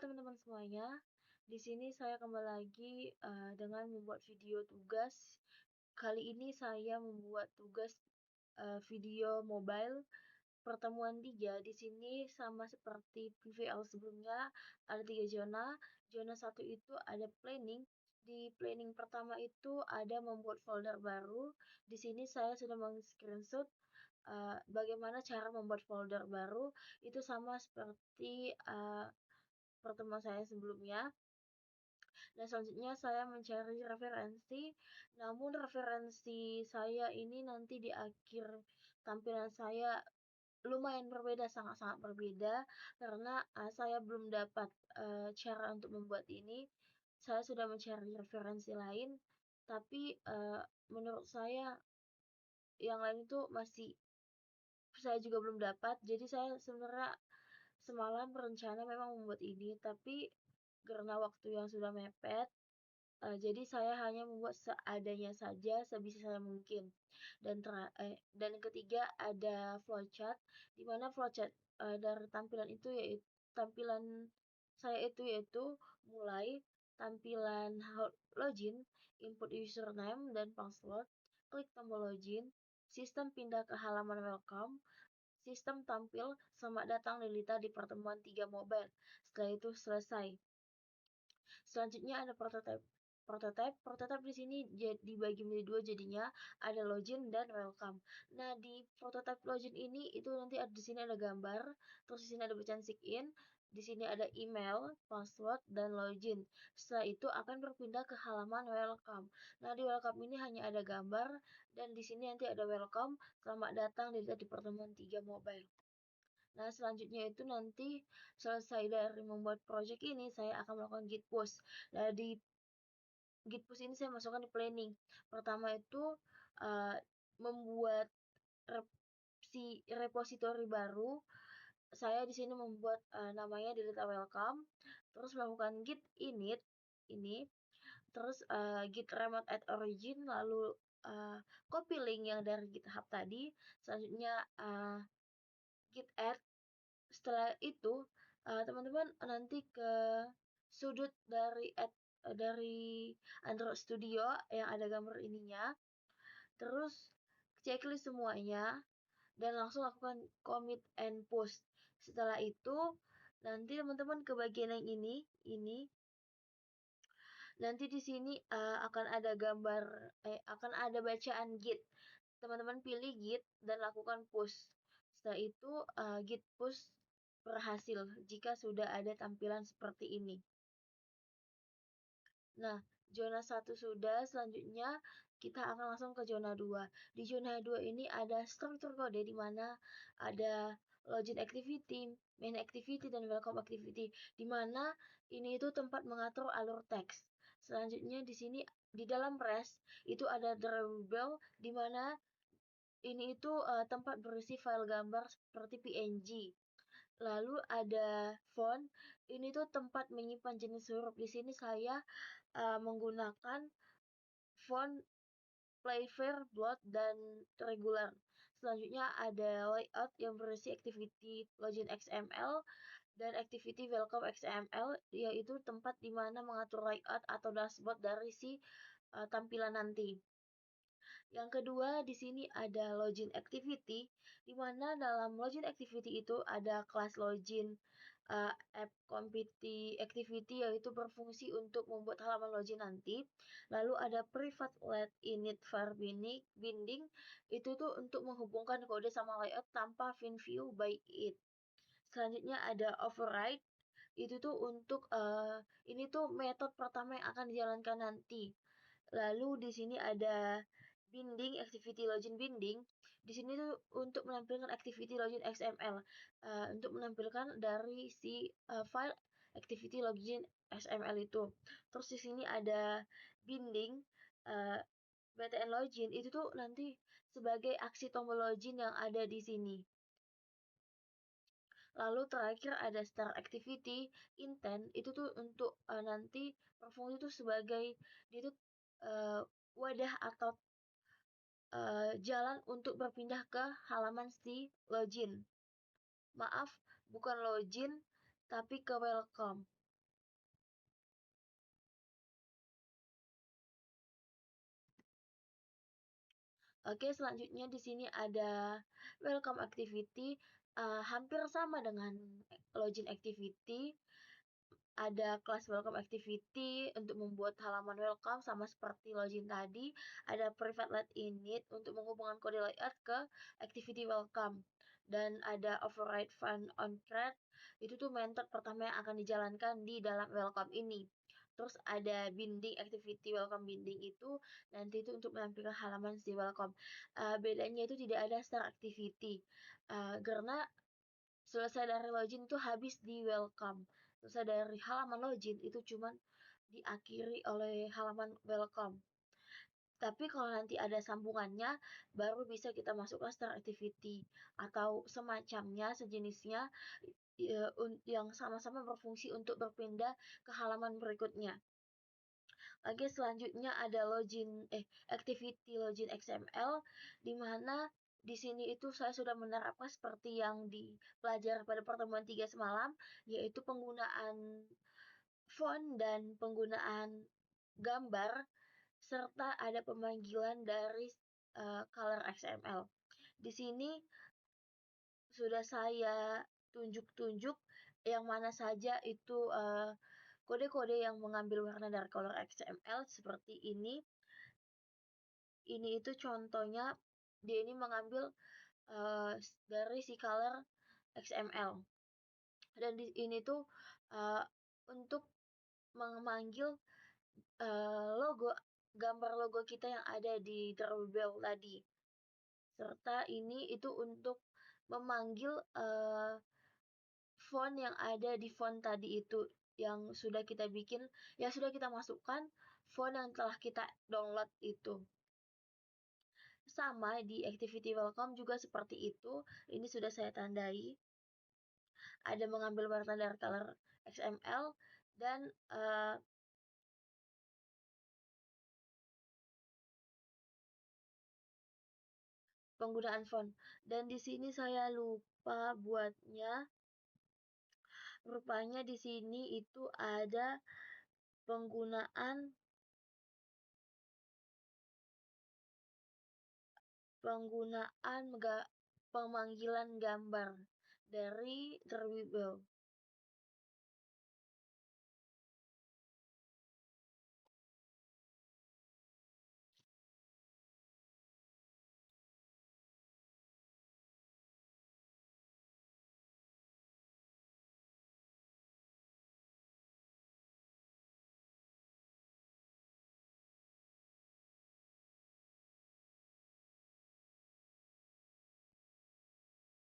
teman-teman semuanya. Di sini saya kembali lagi dengan membuat video tugas. Kali ini saya membuat tugas video mobile pertemuan 3. Di sini sama seperti PVL sebelumnya, ada 3 zona. Zona 1 itu ada planning. Di planning pertama itu ada membuat folder baru. Di sini saya sudah meng-screenshot bagaimana cara membuat folder baru. Itu sama seperti pertemuan saya sebelumnya. Dan selanjutnya saya mencari referensi, namun referensi saya ini nanti di akhir tampilan saya lumayan berbeda, sangat-sangat berbeda, karena saya belum dapat cara untuk membuat ini. Saya sudah mencari referensi lain, tapi menurut saya yang lain itu masih saya juga belum dapat. Jadi saya sebenarnya semalam berencana memang membuat ini, tapi karena waktu yang sudah mepet, jadi saya hanya membuat seadanya saja, sebisa saya mungkin. Dan yang ketiga ada flowchart, di mana flowchart dari tampilan itu yaitu tampilan saya itu yaitu mulai tampilan login, input username dan password, klik tombol login, sistem pindah ke halaman welcome, sistem tampil, selamat datang Lilita di pertemuan 3 mobile. Setelah itu selesai. Selanjutnya ada prototype. Prototype di sini dibagi menjadi dua, jadinya ada login dan welcome. Nah, di prototype login ini itu nanti di sini ada gambar, terus di sini ada bacaan sign, di sini ada email, password, dan login. Setelah itu akan berpindah ke halaman welcome. Nah, di welcome ini hanya ada gambar, dan di sini nanti ada welcome, selamat datang di pertemuan 3 mobile. Nah, selanjutnya itu nanti selesai dari membuat project ini, saya akan melakukan git push. Nah, di git push ini saya masukkan di planning. Pertama itu membuat repository baru. Saya di sini membuat namanya Lilita welcome, terus melakukan git init ini, terus git remote at origin, lalu copy link yang dari GitHub tadi, selanjutnya git add. Setelah itu teman-teman nanti ke sudut dari Android Studio yang ada gambar ininya, terus checklist semuanya dan langsung lakukan commit and push. Setelah itu nanti teman-teman ke bagian yang ini nanti di sini akan ada gambar akan ada bacaan git. Teman-teman pilih git dan lakukan push. Setelah itu git push berhasil jika sudah ada tampilan seperti ini. Nah, zona 1 sudah, selanjutnya kita akan langsung ke zona 2. Di zona 2 ini ada struktur kode di mana ada login activity, main activity, dan welcome activity, di mana ini itu tempat mengatur alur teks. Selanjutnya di sini di dalam REST itu ada drawable di mana ini itu tempat berisi file gambar seperti PNG. Lalu ada font, ini tuh tempat menyimpan jenis huruf. Di sini saya menggunakan font Playfair, Blood, dan regular. Selanjutnya ada layout yang berisi activity login XML dan activity welcome XML, yaitu tempat di mana mengatur layout atau dashboard dari si tampilan nanti. Yang kedua, di sini ada login activity, di mana dalam login activity itu ada kelas login app activity, yaitu berfungsi untuk membuat halaman login nanti. Lalu ada private let init var binding, itu tuh untuk menghubungkan kode sama layout tanpa view by it. Selanjutnya ada override, itu tuh untuk ini tuh metode pertama yang akan dijalankan nanti. Lalu di sini ada binding, activity login binding. Di sini tuh untuk menampilkan activity login XML, untuk menampilkan dari si file activity login XML itu. Terus di sini ada binding btn login, itu tuh nanti sebagai aksi tombol login yang ada di sini. Lalu terakhir ada start activity intent, itu tuh untuk nanti berfungsi tuh sebagai dia tuh wadah atau jalan untuk berpindah ke halaman si login. Maaf, bukan login, tapi ke welcome. Oke, selanjutnya di sini ada welcome activity, hampir sama dengan login activity. Ada kelas welcome activity untuk membuat halaman welcome sama seperti login tadi. Ada private let init untuk menghubungkan kode layout ke activity welcome. Dan ada override fun on thread, itu tuh method pertama yang akan dijalankan di dalam welcome ini. Terus ada binding activity welcome binding itu nanti itu untuk menampilkan halaman si welcome. Bedanya itu tidak ada start activity. Karena selesai dari login itu habis di welcome. Selesai dari halaman login itu cuman diakhiri oleh halaman welcome. Tapi kalau nanti ada sambungannya, baru bisa kita masukkan start activity atau semacamnya, sejenisnya yang sama-sama berfungsi untuk berpindah ke halaman berikutnya. Lagi selanjutnya ada activity login XML, di mana di sini itu saya sudah menerapkan seperti yang dipelajari pada pertemuan 3 semalam, yaitu penggunaan font dan penggunaan gambar, serta ada pemanggilan dari color XML. Di sini sudah saya tunjuk-tunjuk yang mana saja itu kode-kode yang mengambil warna dari color XML seperti ini. Ini itu contohnya, dia ini mengambil dari si color XML. Dan di ini tuh untuk memanggil gambar logo kita yang ada di Drawbell tadi. Serta ini itu untuk memanggil font yang ada di font tadi itu yang sudah kita bikin, yang sudah kita masukkan font yang telah kita download itu. Sama di activity welcome juga seperti itu. Ini sudah saya tandai. Ada mengambil warna dari color XML dan penggunaan font. Dan di sini saya lupa buatnya. Rupanya di sini itu ada penggunaan pemanggilan gambar dari Treewible.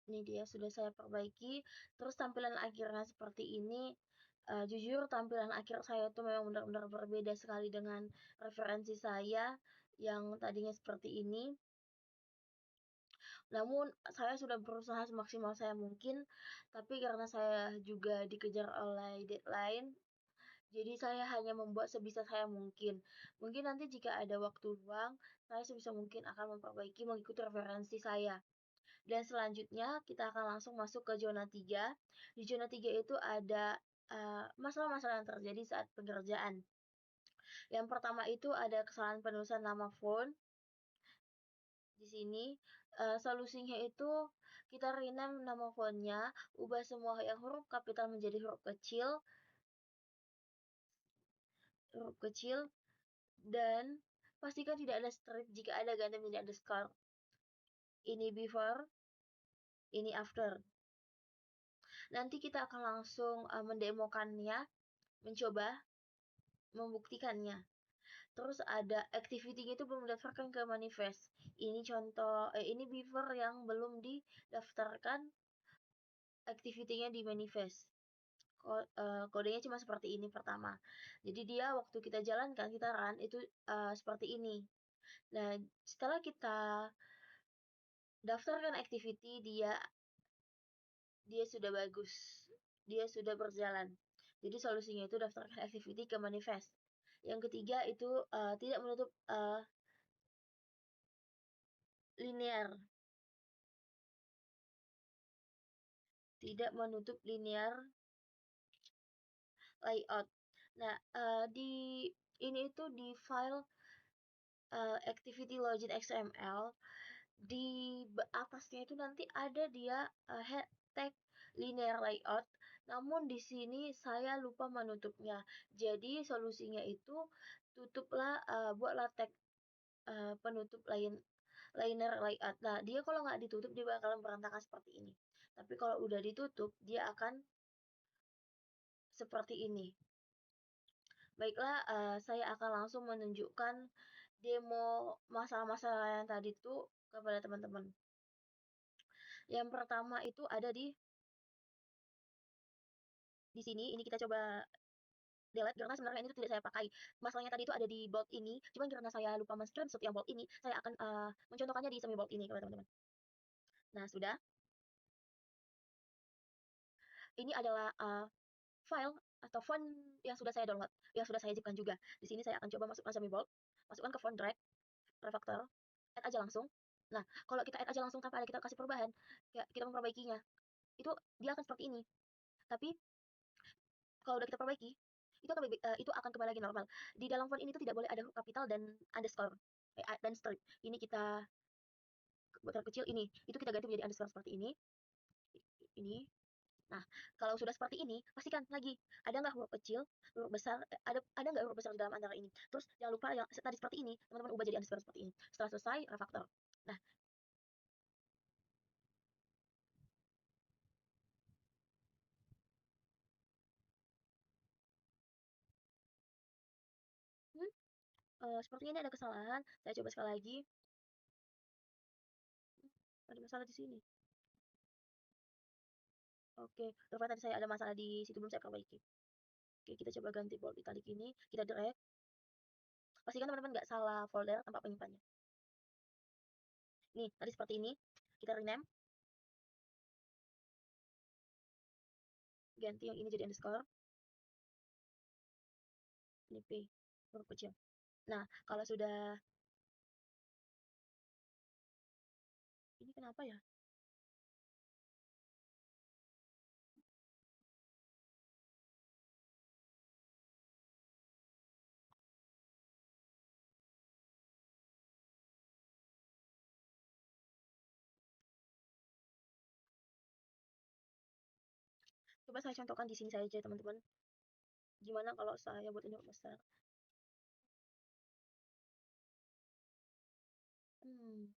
Ini dia sudah saya perbaiki. Terus tampilan akhirnya seperti ini. Jujur tampilan akhir saya itu memang benar-benar berbeda sekali dengan referensi saya yang tadinya seperti ini. Namun saya sudah berusaha semaksimal saya mungkin, tapi karena saya juga dikejar oleh deadline, jadi saya hanya membuat sebisa saya mungkin. Mungkin nanti jika ada waktu luang, saya sebisa mungkin akan memperbaiki mengikuti referensi saya. Dan selanjutnya kita akan langsung masuk ke zona 3. Di zona 3 itu ada masalah-masalah yang terjadi saat pengerjaan. Yang pertama itu ada kesalahan penulisan nama font. Di sini solusinya itu kita rename nama fontnya, ubah semua yang huruf kapital menjadi huruf kecil, dan pastikan tidak ada strip, jika ada ganti menjadi underscore. Ini before, ini after. Nanti kita akan langsung mendemokannya, mencoba membuktikannya. Terus ada activity-nya itu belum didaftarkan ke manifest. Ini ini before yang belum didaftarkan activity-nya di manifest. Kodenya cuma seperti ini pertama. Jadi dia waktu kita jalankan, kita run itu seperti ini. Nah, setelah kita daftarkan activity, dia sudah bagus. Dia sudah berjalan. Jadi solusinya itu daftarkan activity ke manifest. Yang ketiga itu tidak menutup linear. Tidak menutup linear layout. Nah, ini itu di file activity login XML, di atasnya itu nanti ada dia tag linear layout. Namun di sini saya lupa menutupnya. Jadi solusinya itu tutuplah, buatlah tag penutup linear layout. Nah, dia kalau nggak ditutup dia bakalan berantakan seperti ini. Tapi kalau udah ditutup dia akan seperti ini. Baiklah, saya akan langsung menunjukkan demo masalah-masalah yang tadi itu kepada teman-teman. Yang pertama itu ada di sini, ini kita coba delete karena sebenarnya ini tidak saya pakai. Masalahnya tadi itu ada di bold ini, cuman karena saya lupa men-screenshot yang bold ini, saya akan mencontohkannya di semi bold ini kepada teman-teman. Nah, sudah. Ini adalah file atau font yang sudah saya download, yang sudah saya zipkan juga. Di sini saya akan coba masukkan semi bold, masukkan ke font drag, refactor, add aja langsung. Nah, kalau kita add aja langsung tanpa ada kita kasih perubahan, kita memperbaikinya, itu dia akan seperti ini. Tapi kalau udah kita perbaiki, itu akan kembali lagi normal. Di dalam font ini tuh tidak boleh ada huruf kapital dan underscore dan strip. Ini kita buat kecil ini, itu kita ganti menjadi underscore seperti ini. Ini. Nah, kalau sudah seperti ini, pastikan lagi ada nggak huruf kecil, huruf besar, ada nggak huruf besar di dalam antara ini. Terus jangan lupa yang tadi seperti ini, teman-teman ubah jadi underscore seperti ini. Setelah selesai, refactor. Nah, hmm, sepertinya ini ada kesalahan. Saya coba sekali lagi. Ada masalah di sini. Oke, rupanya tadi saya ada masalah di situ belum saya perbaiki. Oke, kita coba ganti bold italic ini. Kita drag. Pastikan teman-teman nggak salah folder tempat penyimpannya. Nih, tadi seperti ini. Kita rename. Ganti yang ini jadi underscore. Ini P, huruf kecil. Nah, kalau sudah... Ini kenapa ya? Coba saya contohkan di sini saja, teman-teman. Gimana kalau saya buat ini besar? Hmm.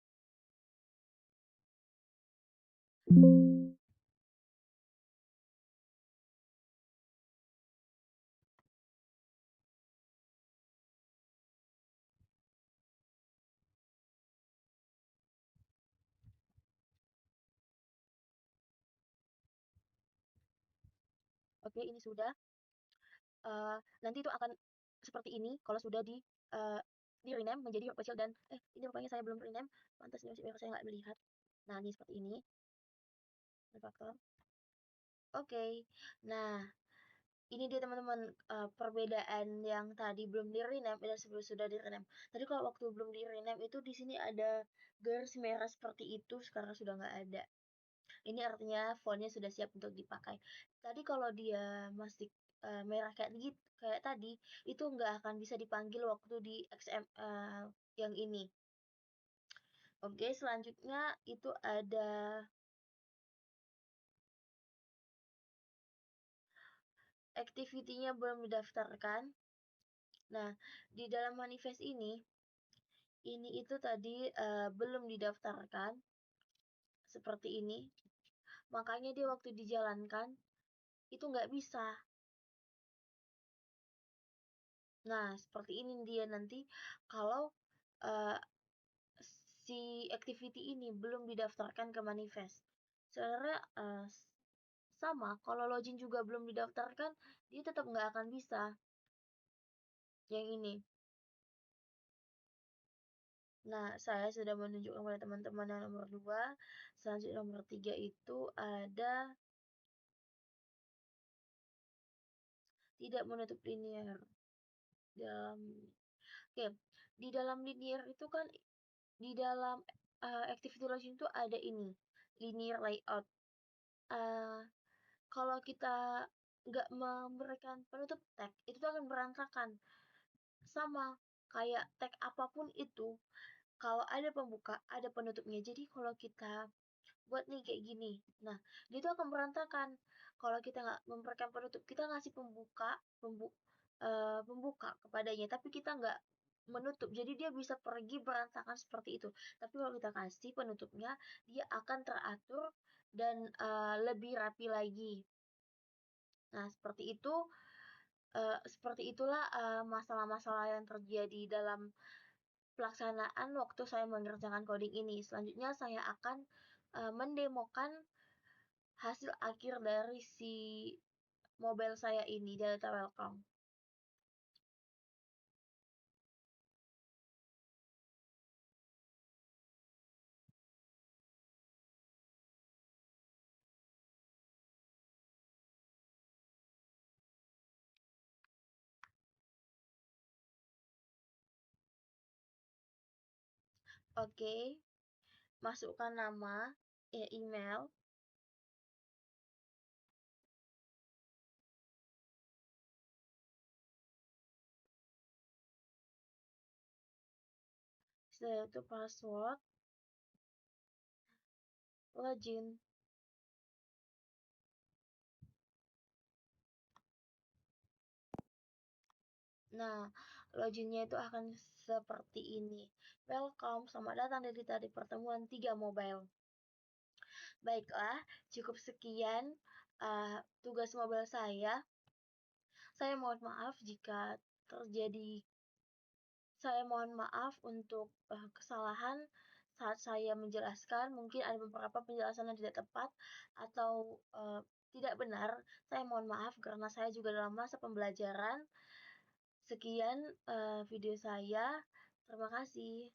Oke, ini sudah. Nanti itu akan seperti ini kalau sudah di rename menjadi huruf kecil dan ini rupanya saya belum rename, pantas saya nggak melihat. Nah, ini seperti ini, refaktor. Oke, nah ini dia teman-teman, perbedaan yang tadi belum di-rename dan sebelum sudah di-rename. Tadi kalau waktu belum di-rename itu di sini ada garis merah seperti itu, sekarang sudah nggak ada. Ini artinya fontnya sudah siap untuk dipakai. Tadi kalau dia masih merah kayak tadi, itu nggak akan bisa dipanggil waktu di XML yang ini. Oke, selanjutnya itu ada activity-nya belum didaftarkan. Nah, di dalam manifest ini itu tadi belum didaftarkan seperti ini. Makanya dia waktu dijalankan itu nggak bisa. Nah, seperti ini dia nanti kalau uh, si activity ini belum didaftarkan ke manifest. Sebenarnya sama, kalau login juga belum didaftarkan, dia tetap nggak akan bisa. Yang ini. Nah, saya sudah menunjukkan kepada teman-teman yang nomor 2. Selanjutnya nomor 3 itu ada tidak menutup linear. Dalam Oke, di dalam linear itu kan di dalam activity login itu ada ini, linear layout. Uh, Kalau kita nggak memberikan penutup tag, itu tuh akan berantakan. Sama, kayak tag apapun itu, kalau ada pembuka, ada penutupnya. Jadi kalau kita buat nih kayak gini, nah dia tuh akan berantakan. Kalau kita nggak memberikan penutup, kita ngasih pembuka kepadanya, tapi kita nggak menutup. Jadi dia bisa pergi berantakan seperti itu. Tapi kalau kita kasih penutupnya, dia akan teratur dan lebih rapi lagi. Nah, seperti itulah masalah-masalah yang terjadi dalam pelaksanaan waktu saya mengerjakan coding ini. Selanjutnya saya akan mendemokan hasil akhir dari si mobile saya ini, data welcome. Oke, masukkan nama, email, setelah itu password, login. Nah, loginnya itu akan seperti ini. Welcome, selamat datang di pertemuan 3 mobile. Baiklah, cukup sekian tugas mobile saya. Saya mohon maaf jika terjadi Saya mohon maaf untuk kesalahan saat saya menjelaskan. Mungkin ada beberapa penjelasan yang tidak tepat atau tidak benar. Saya mohon maaf karena saya juga dalam masa pembelajaran. Sekian video saya. Terima kasih.